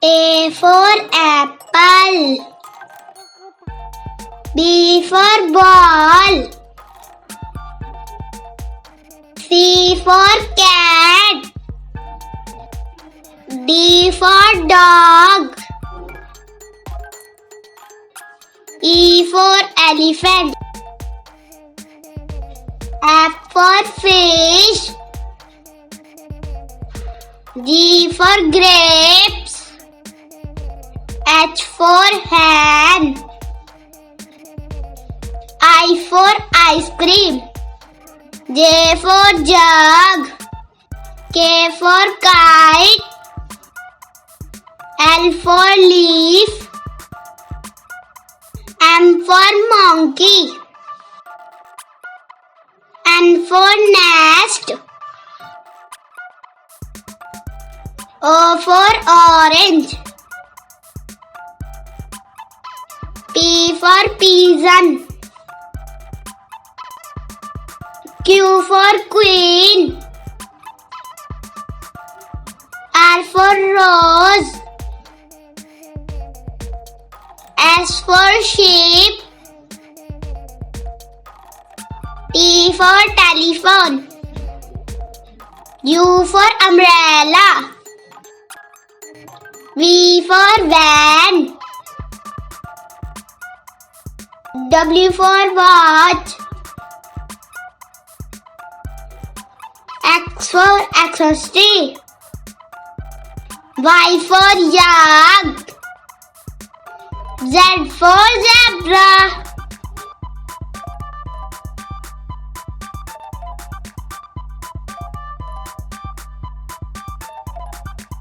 A for apple. B for ball. C for cat. D for dog. E for elephant. F for fish. G for grapes. H for hen. I for ice cream. J for jug. K for kite. L for leaf. M for monkey. N for nest. O for orange. P for pigeon. Q for queen. R for rose. S for sheep. T for telephone. U for umbrella. V for van. W for watch. X for Xmas tree. Y for yak. Z for zebra.